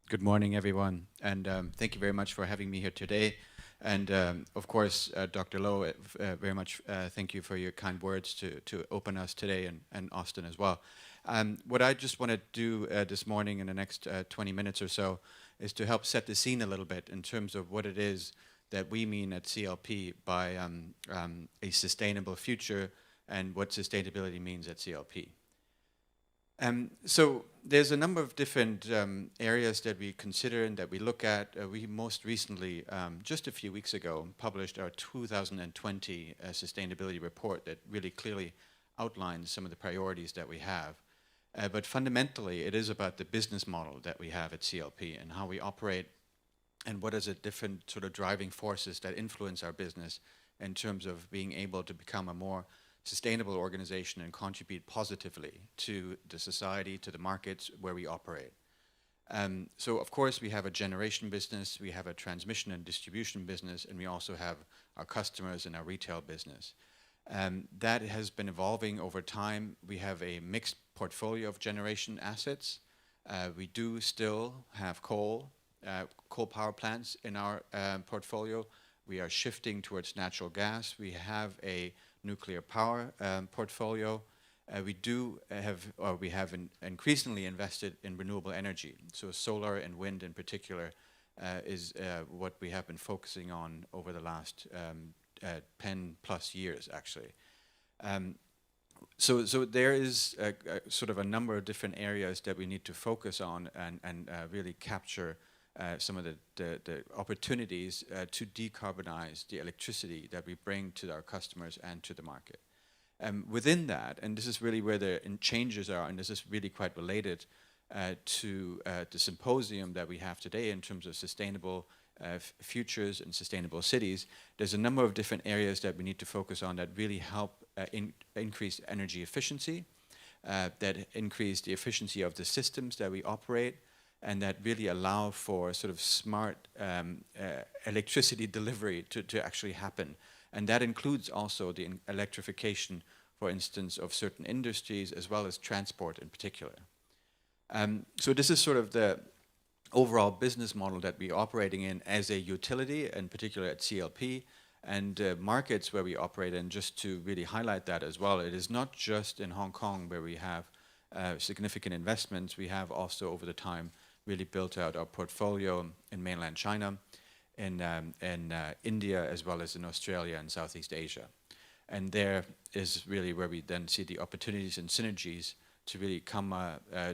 Good morning, everyone, and thank you very much for having me here today. And of course, Dr. Lowe, very much thank you for your kind words to open us today, and Austin as well. What I just want to do this morning in the next 20 minutes or so is to help set the scene a little bit in terms of what it is that we mean at CLP by a sustainable future and what sustainability means at CLP. So there's a number of different areas that we consider and that we look at. We most recently, just a few weeks ago, published our 2020 sustainability report that really clearly outlines some of the priorities that we have. But fundamentally, it is about the business model that we have at CLP and how we operate and what is the different sort of driving forces that influence our business in terms of being able to become a more sustainable organization and contribute positively to the society, to the markets where we operate. So of course we have a generation business, we have a transmission and distribution business, and we also have our customers and our retail business. That has been evolving over time. We have a mixed portfolio of generation assets. We do still have coal power plants in our portfolio. We are shifting towards natural gas. We have a nuclear power portfolio. We have increasingly invested in renewable energy. So solar and wind in particular is what we have been focusing on over the last 10 plus years, actually. So there is sort of a number of different areas that we need to focus on and really capture some of the opportunities to decarbonize the electricity that we bring to our customers and to the market. Within that, and this is really where the changes are, and this is really quite related to the symposium that we have today in terms of sustainable futures and sustainable cities, there's a number of different areas that we need to focus on that really help increase energy efficiency, that increase the efficiency of the systems that we operate, and that really allow for sort of smart electricity delivery to actually happen. And that includes also the electrification, for instance, of certain industries as well as transport in particular. So this is sort of the overall business model that we're operating in as a utility, in particular at CLP, and markets where we operate in. Just to really highlight that as well, it is not just in Hong Kong where we have significant investments. We have also over the time really built out our portfolio in mainland China, in India, as well as in Australia and Southeast Asia. And there is really where we then see the opportunities and synergies to really come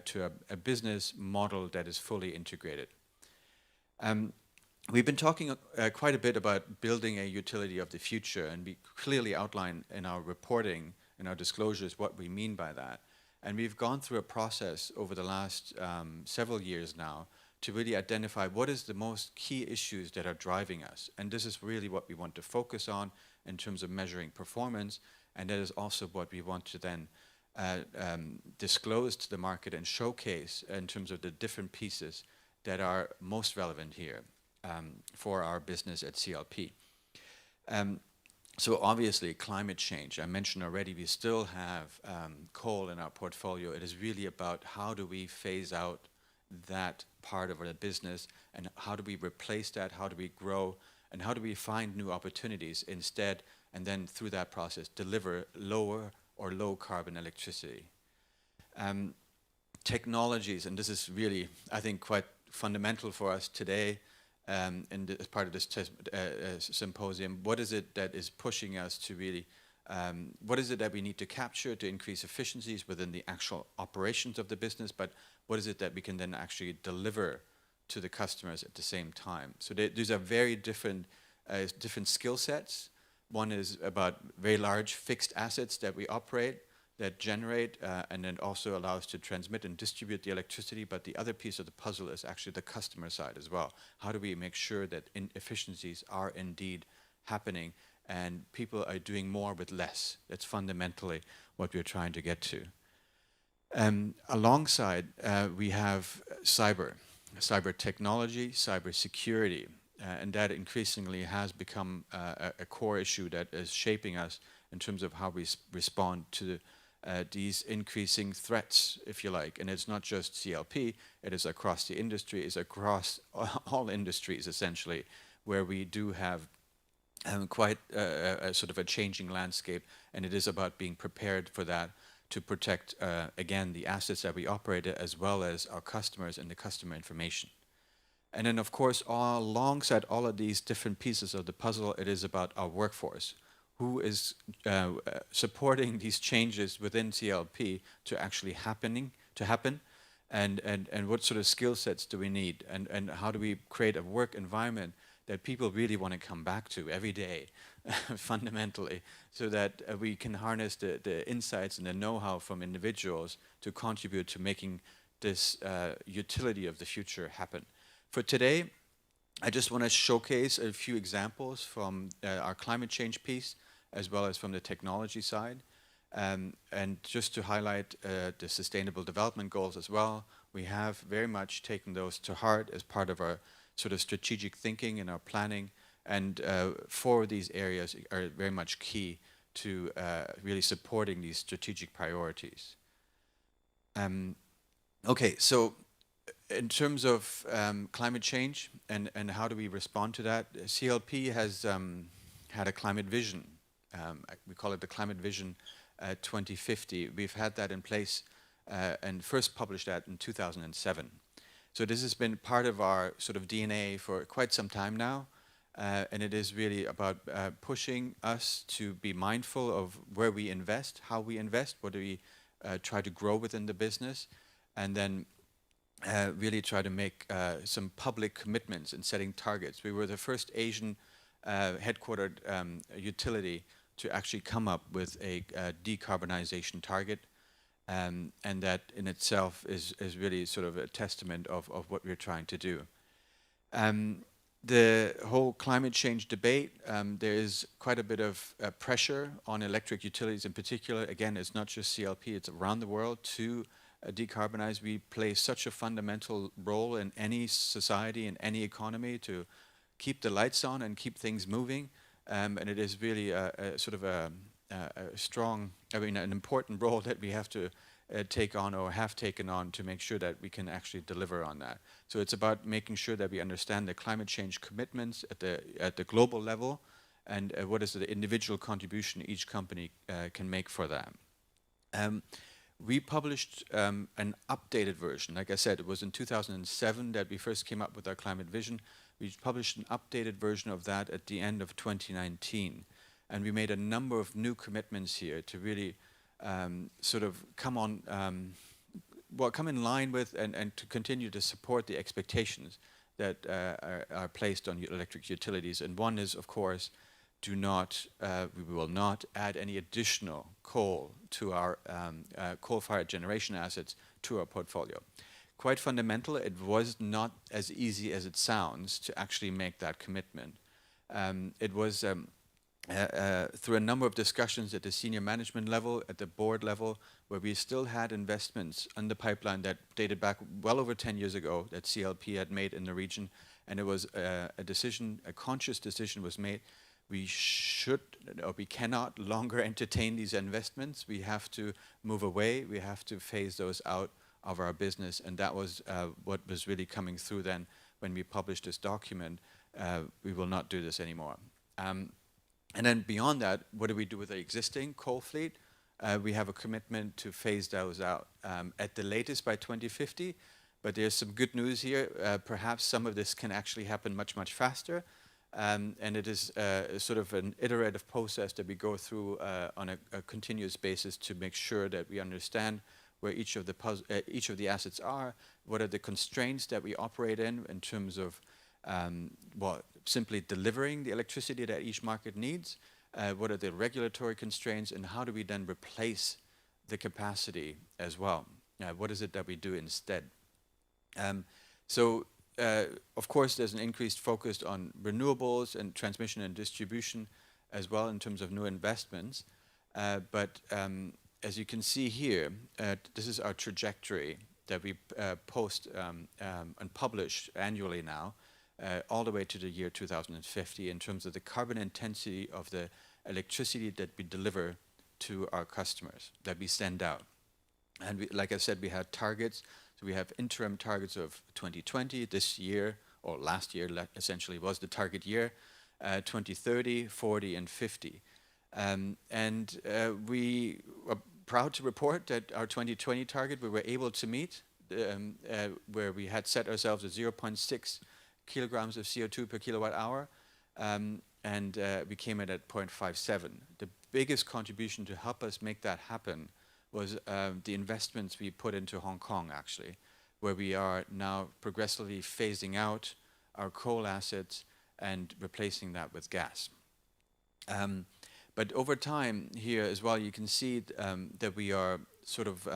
to a business model that is fully integrated. We've been talking quite a bit about building a utility of the future, and we clearly outline in our reporting, in our disclosures, what we mean by that. And we've gone through a process over the last several years now to really identify what is the most key issues that are driving us. And this is really what we want to focus on in terms of measuring performance. And that is also what we want to then disclose to the market and showcase in terms of the different pieces that are most relevant here for our business at CLP. So obviously climate change, I mentioned already, we still have coal in our portfolio. It is really about how do we phase out that part of our business, and how do we replace that, how do we grow, and how do we find new opportunities instead, and then through that process deliver lower or low carbon electricity. Technologies, and this is really, I think, quite fundamental for us today, as part of this symposium. What is it that is pushing us to really, what is it that we need to capture to increase efficiencies within the actual operations of the business, but what is it that we can then actually deliver to the customers at the same time? So these are very different skill sets. One is about very large fixed assets that we operate, that generate and then also allow us to transmit and distribute the electricity. But the other piece of the puzzle is actually the customer side as well. How do we make sure that efficiencies are indeed happening and people are doing more with less? That's fundamentally what we're trying to get to. Alongside, we have cyber technology, cyber security, and that increasingly has become a core issue that is shaping us in terms of how we respond to these increasing threats, if you like. And it's not just CLP, it is across the industry, it's across all industries, essentially, where we do have quite a sort of a changing landscape, and it is about being prepared for that to protect, again, the assets that we operate, as well as our customers and the customer information. And then, of course, alongside all of these different pieces of the puzzle, it is about our workforce. Who is supporting these changes within CLP to actually happen, and what sort of skill sets do we need, and how do we create a work environment that people really want to come back to every day, fundamentally, so that we can harness the insights and the know-how from individuals to contribute to making this utility of the future happen. For today, I just want to showcase a few examples from our climate change piece, as well as from the technology side. And just to highlight the Sustainable Development Goals as well, we have very much taken those to heart as part of our sort of strategic thinking and our planning. And 4 of these areas are very much key to really supporting these strategic priorities. Okay, so in terms of climate change and how do we respond to that, CLP has had a climate vision. We call it the Climate Vision 2050. We've had that in place and first published that in 2007. So this has been part of our sort of DNA for quite some time now, and it is really about pushing us to be mindful of where we invest, how we invest, what do we try to grow within the business, and then really try to make some public commitments in setting targets. We were the first Asian headquartered utility to actually come up with a decarbonization target, and that in itself is really sort of a testament of what we're trying to do. The whole climate change debate, there is quite a bit of pressure on electric utilities in particular. Again, it's not just CLP, it's around the world to decarbonize. We play such a fundamental role in any society, in any economy, to keep the lights on and keep things moving. And it is really a sort of a strong, an important role that we have to take on or have taken on to make sure that we can actually deliver on that. So it's about making sure that we understand the climate change commitments at the global level, and what is the individual contribution each company can make for that. We published an updated version. Like I said, it was in 2007 that we first came up with our climate vision. We published an updated version of that at the end of 2019. And we made a number of new commitments here to really sort of come in line with and to continue to support the expectations that are placed on electric utilities. And one is, of course, we will not add any additional coal to our coal-fired generation assets to our portfolio. Quite fundamental, it was not as easy as it sounds to actually make that commitment. It was through a number of discussions at the senior management level, at the board level, where we still had investments on the pipeline that dated back well over 10 years ago that CLP had made in the region, and it was a conscious decision was made. We cannot longer entertain these investments. We have to move away. We have to phase those out of our business, and that was what was really coming through then when we published this document. We will not do this anymore. And then beyond that, what do we do with the existing coal fleet? We have a commitment to phase those out at the latest by 2050, but there's some good news here. Perhaps some of this can actually happen much, much faster. And it is sort of an iterative process that we go through on a continuous basis to make sure that we understand where each of the assets are, what are the constraints that we operate in terms of simply delivering the electricity that each market needs, what are the regulatory constraints, and how do we then replace the capacity as well? What is it that we do instead? Of course, there's an increased focus on renewables and transmission and distribution as well in terms of new investments. But as you can see here, this is our trajectory that we post and publish annually now, all the way to the year 2050 in terms of the carbon intensity of the electricity that we deliver to our customers, that we send out. And we, like I said, we had targets. So we have interim targets of 2020, this year, or last year essentially was the target year, 2030, 40, and 50. We are proud to report that our 2020 target we were able to meet, where we had set ourselves at 0.6 kilograms of CO2 per kilowatt hour, and we came in at 0.57. The biggest contribution to help us make that happen was the investments we put into Hong Kong, actually, where we are now progressively phasing out our coal assets and replacing that with gas. But over time here as well, you can see that we are sort of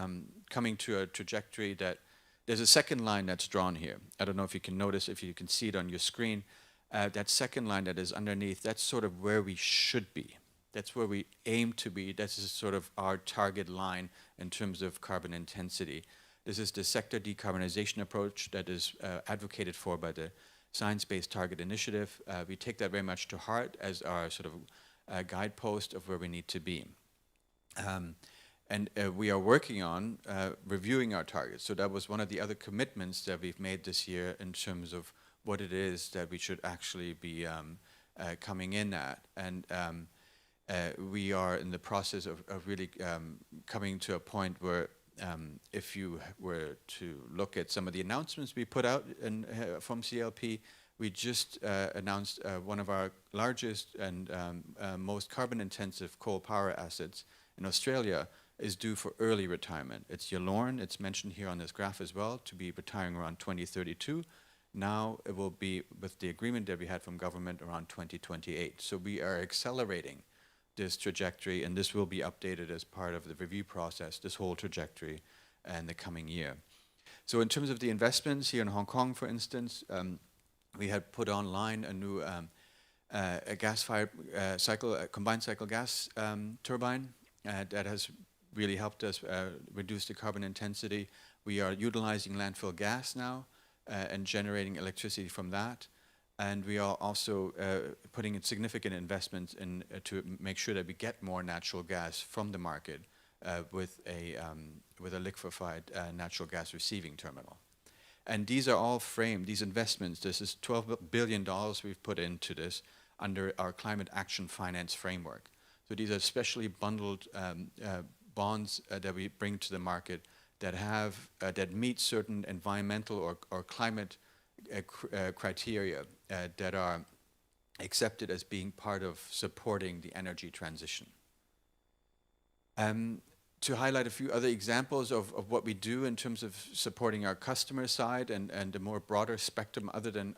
coming to a trajectory that there's a second line that's drawn here. I don't know if you can notice, if you can see it on your screen. That second line that is underneath, that's sort of where we should be. That's where we aim to be. This is sort of our target line in terms of carbon intensity. This is the sector decarbonization approach that is advocated for by the Science-Based Target Initiative. We take that very much to heart as our sort of guidepost of where we need to be. And we are working on reviewing our targets. So that was one of the other commitments that we've made this year in terms of what it is that we should actually be coming in at. And we are in the process of really coming to a point where if you were to look at some of the announcements we put out from CLP, we just announced one of our largest and most carbon-intensive coal power assets in Australia is due for early retirement. It's Yallourn, it's mentioned here on this graph as well, to be retiring around 2032. Now it will be, with the agreement that we had from government, around 2028. So we are accelerating this trajectory, and this will be updated as part of the review process, this whole trajectory in the coming year. So in terms of the investments here in Hong Kong, for instance, we had put online a new a gas-fired combined cycle gas turbine that has really helped us reduce the carbon intensity. We are utilizing landfill gas now and generating electricity from that. And we are also putting in significant investments in to make sure that we get more natural gas from the market with a liquefied natural gas receiving terminal. And these are all framed, these investments, this is $12 billion we've put into this under our climate action finance framework. So these are specially bundled bonds that we bring to the market that have that meet certain environmental or climate criteria that are accepted as being part of supporting the energy transition. To highlight a few other examples of what we do in terms of supporting our customer side and the more broader spectrum other than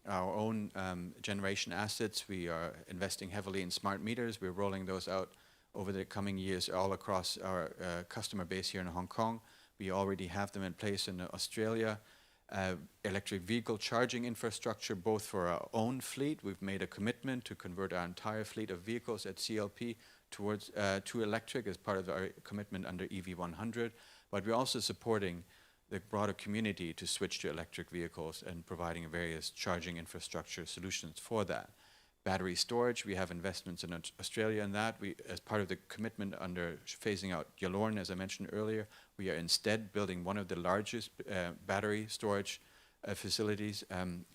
our own generation assets, we are investing heavily in smart meters. We're rolling those out over the coming years all across our customer base here in Hong Kong. We already have them in place in Australia. Electric vehicle charging infrastructure, both for our own fleet. We've made a commitment to convert our entire fleet of vehicles at CLP towards to electric as part of our commitment under EV100. But we're also supporting the broader community to switch to electric vehicles and providing various charging infrastructure solutions for that. Battery storage, we have investments in Australia in that. We, as part of the commitment under phasing out Yallourn, as I mentioned earlier, we are instead building one of the largest battery storage facilities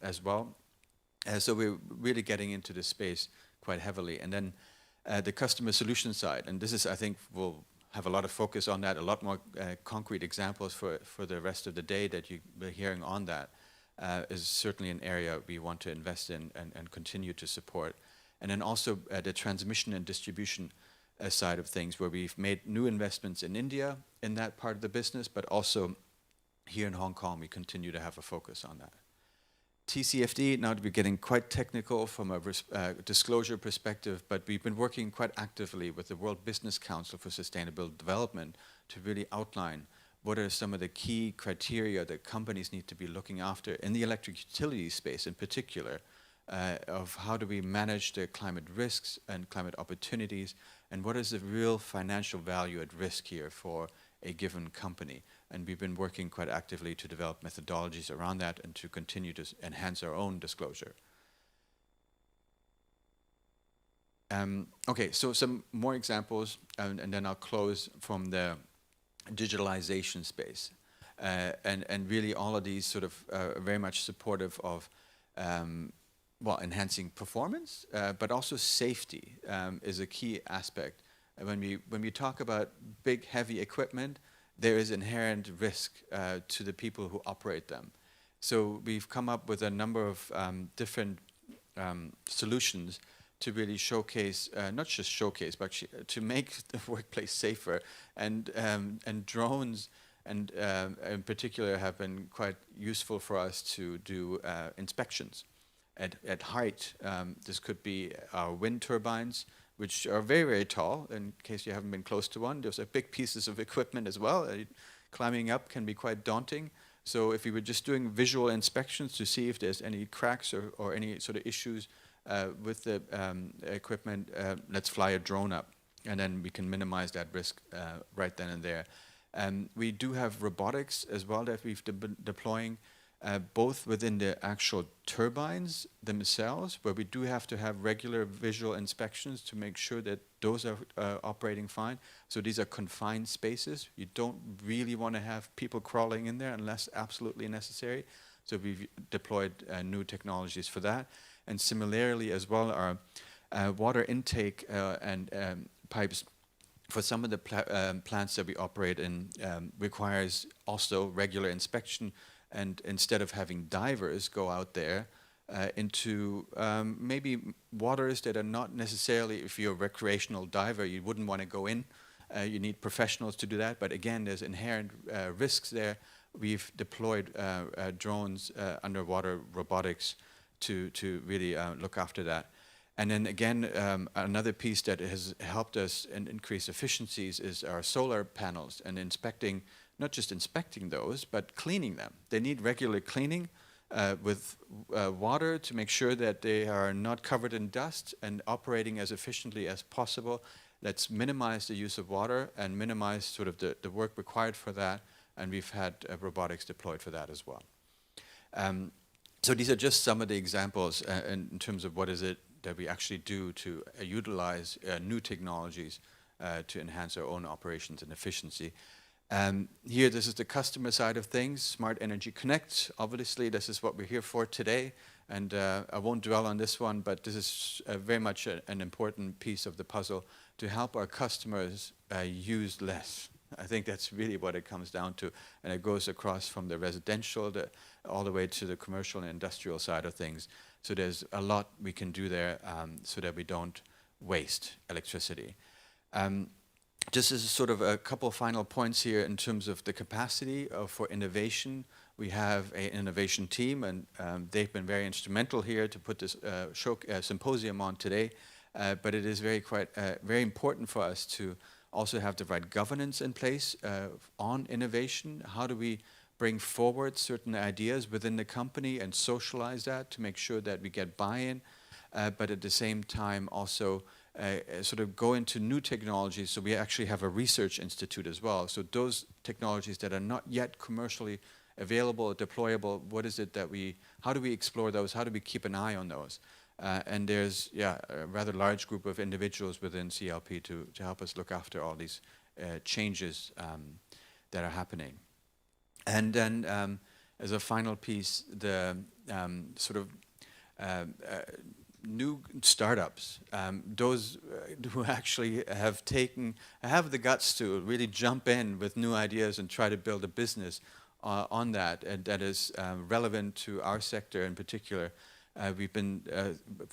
as well. So we're really getting into this space quite heavily. And then the customer solution side, and this is, I think, we'll have a lot of focus on that, a lot more concrete examples for the rest of the day that you'll be hearing on that. Is certainly an area we want to invest in and continue to support. And then also the transmission and distribution side of things, where we've made new investments in India in that part of the business, but also here in Hong Kong, we continue to have a focus on that. TCFD, now we're getting quite technical from a disclosure perspective, but we've been working quite actively with the World Business Council for Sustainable Development to really outline what are some of the key criteria that companies need to be looking after in the electric utility space in particular, of how do we manage the climate risks and climate opportunities, and what is the real financial value at risk here for a given company. And we've been working quite actively to develop methodologies around that and to continue to enhance our own disclosure. Okay, so some more examples, and then I'll close from the digitalization space. And really all of these sort of very much supportive of well, enhancing performance, but also safety is a key aspect. And when we talk about big, heavy equipment, there is inherent risk to the people who operate them. So we've come up with a number of different solutions to really showcase, not just showcase, but to make the workplace safer. And drones, and in particular, have been quite useful for us to do inspections at height. This could be our wind turbines, which are very, very tall. In case you haven't been close to one, those are big pieces of equipment as well. Climbing up can be quite daunting. So if we were just doing visual inspections to see if there's any cracks or any sort of issues with the equipment, let's fly a drone up, and then we can minimize that risk right then and there. We do have robotics as well that we've been deploying, both within the actual turbines themselves, where we do have to have regular visual inspections to make sure that those are operating fine. So these are confined spaces. You don't really want to have people crawling in there unless absolutely necessary. So we've deployed new technologies for that. And similarly as well, our water intake and pipes for some of the plants that we operate in requires also regular inspection. And instead of having divers go out there into maybe waters that are not necessarily, if you're a recreational diver, you wouldn't want to go in. You need professionals to do that. But again, there's inherent risks there. We've deployed drones, underwater robotics to really look after that. And then again, another piece that has helped us increase efficiencies is our solar panels and inspecting, not just inspecting those, but cleaning them. They need regular cleaning with water to make sure that they are not covered in dust and operating as efficiently as possible. Let's minimize the use of water and minimize sort of the work required for that. And we've had robotics deployed for that as well. So these are just some of the examples in terms of what is it that we actually do to utilize new technologies to enhance our own operations and efficiency. Here, this is the customer side of things, Smart Energy Connect. Obviously, this is what we're here for today, and I won't dwell on this one, but this is very much an important piece of the puzzle to help our customers use less. I think that's really what it comes down to, and it goes across from the residential all the way to the commercial and industrial side of things. So there's a lot we can do there so that we don't waste electricity. Just as sort of a couple of final points here in terms of the capacity for innovation, we have an innovation team, and they've been very instrumental here to put this symposium on today. But it is very important for us to also have the right governance in place on innovation. How do we bring forward certain ideas within the company and socialize that to make sure that we get buy-in, but at the same time also sort of go into new technologies. So we actually have a research institute as well. So those technologies that are not yet commercially available or deployable, what is it that how do we explore those? How do we keep an eye on those? And there's a rather large group of individuals within CLP to help us look after all these changes that are happening. And then as a final piece, the sort of new startups, those who actually have the guts to really jump in with new ideas and try to build a business on that, and that is relevant to our sector in particular. We've been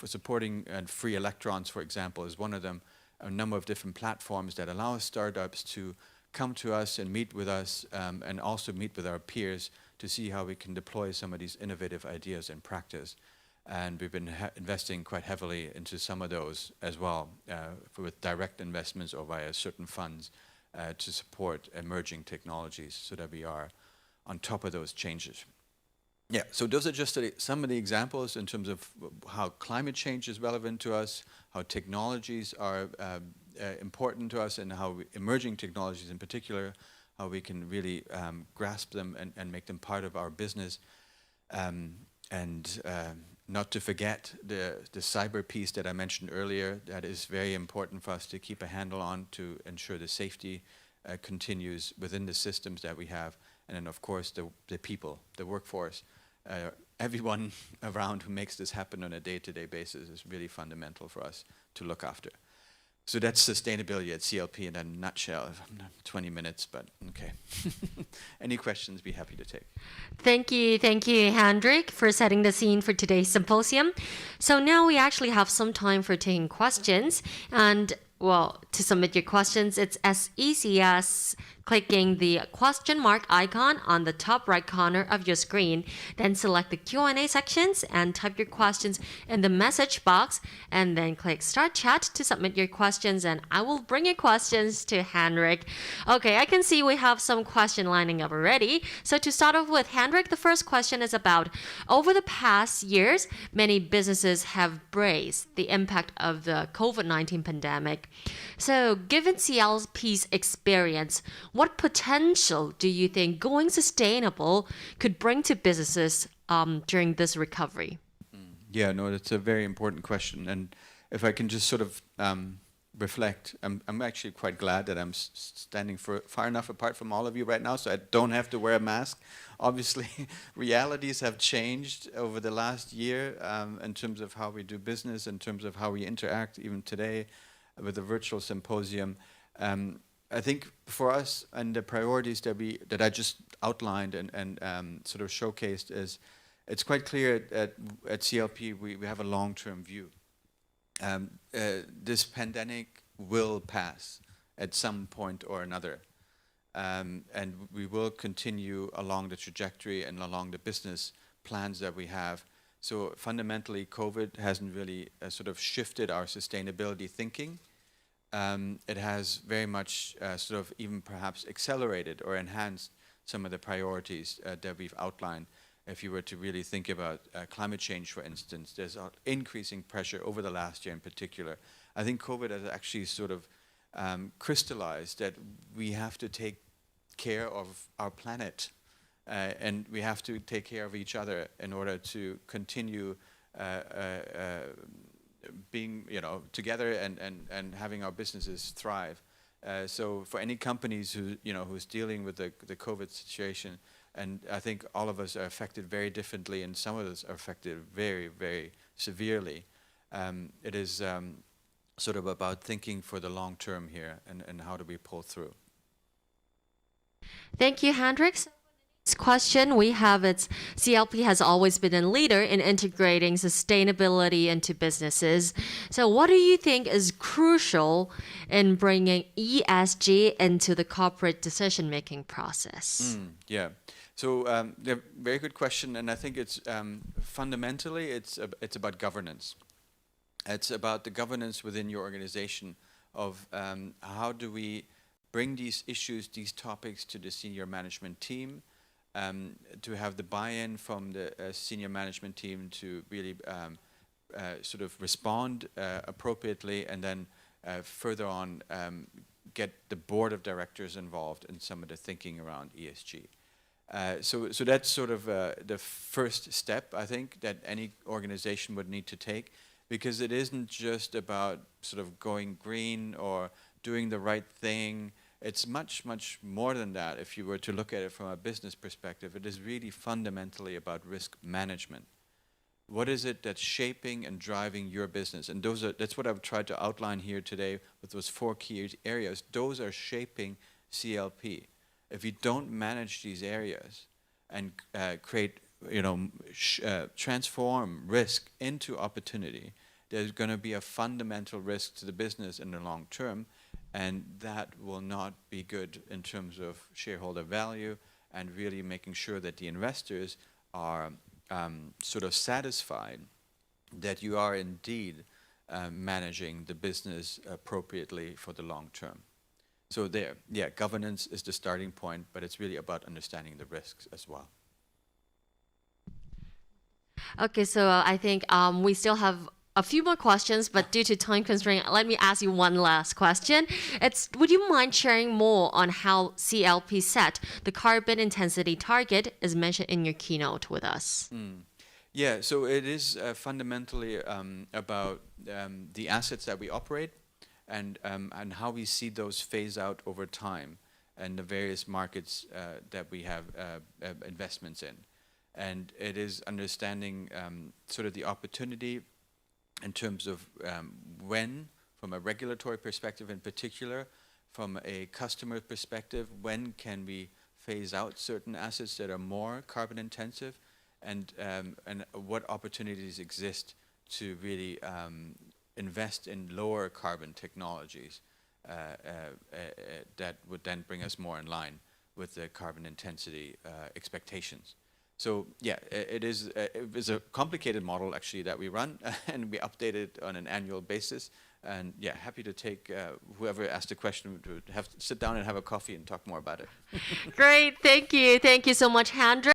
supporting free electrons, for example, is one of them, a number of different platforms that allow startups to come to us and meet with us and also meet with our peers to see how we can deploy some of these innovative ideas in practice. And we've been investing quite heavily into some of those as well, with direct investments or via certain funds to support emerging technologies so that we are on top of those changes. Yeah, so those are just some of the examples in terms of how climate change is relevant to us, how technologies are important to us, and how emerging technologies in particular, how we can really grasp them and make them part of our business. not to forget the cyber piece that I mentioned earlier. That is very important for us to keep a handle on to ensure the safety continues within the systems that we have. And then, of course, the people, the workforce, everyone around who makes this happen on a day-to-day basis is really fundamental for us to look after. So that's sustainability at CLP in a nutshell. 20 minutes, but okay. Any questions, be happy to take. Thank you, Hendrik, for setting the scene for today's symposium. So now we actually have some time for taking questions. And, well, to submit your questions, it's as easy as clicking the question mark icon on the top right corner of your screen. Then select the Q&A sections and type your questions in the message box, and then click Start Chat to submit your questions, and I will bring your questions to Hendrik. Okay, I can see we have some question lining up already. So to start off with, Hendrik, the first question is about, over the past years, many businesses have braced the impact of the COVID-19 pandemic. So given CLP's experience, what potential do you think going sustainable could bring to businesses during this recovery? Yeah, no, that's a very important question. And if I can just sort of reflect, I'm actually quite glad that I'm standing far enough apart from all of you right now, so I don't have to wear a mask. Obviously, realities have changed over the last year in terms of how we do business, in terms of how we interact, even today with the virtual symposium. I think for us and the priorities that I just outlined and sort of showcased is, it's quite clear at CLP we have a long-term view. This pandemic will pass at some point or another, and we will continue along the trajectory and along the business plans that we have. So fundamentally, COVID hasn't really sort of shifted our sustainability thinking. It has very much sort of even perhaps accelerated or enhanced some of the priorities that we've outlined. If you were to really think about climate change, for instance, there's increasing pressure over the last year in particular. I think COVID has actually sort of crystallized that we have to take care of our planet and we have to take care of each other in order to continue being, together and having our businesses thrive. So for any companies who's dealing with the COVID situation, and I think all of us are affected very differently, and some of us are affected very, very severely. It is sort of about thinking for the long term here, and how do we pull through. Thank you, Hendrik. Question we have, it's CLP has always been a leader in integrating sustainability into businesses. So what do you think is crucial in bringing ESG into the corporate decision-making process? Yeah. So very good question, and I think it's fundamentally it's about governance. It's about the governance within your organization of how do we bring these issues, these topics to the senior management team, to have the buy-in from the senior management team to really sort of respond appropriately, and then further on get the board of directors involved in some of the thinking around ESG. So that's sort of the first step, I think, that any organization would need to take, because it isn't just about sort of going green or doing the right thing. It's much, much more than that. If you were to look at it from a business perspective, it is really fundamentally about risk management. What is it that's shaping and driving your business? And that's what I've tried to outline here today with those 4 key areas. Those are shaping CLP. If you don't manage these areas and create, transform risk into opportunity, there's going to be a fundamental risk to the business in the long term. And that will not be good in terms of shareholder value and really making sure that the investors are sort of satisfied that you are indeed managing the business appropriately for the long term. So governance is the starting point, but it's really about understanding the risks as well. Okay, so I think we still have a few more questions, but due to time constraint, let me ask you one last question. Would you mind sharing more on how CLP set the carbon intensity target as mentioned in your keynote with us? Yeah, so it is fundamentally about the assets that we operate and how we see those phase out over time and the various markets that we have investments in. And it is understanding sort of the opportunity in terms of when, from a regulatory perspective in particular, from a customer perspective, when can we phase out certain assets that are more carbon intensive, and what opportunities exist to really invest in lower carbon technologies that would then bring us more in line with the carbon intensity expectations. So yeah, it is a complicated model actually that we run, and we update it on an annual basis. And yeah, happy to take whoever asked the question to sit down and have a coffee and talk more about it. Great, thank you so much, Hendrik.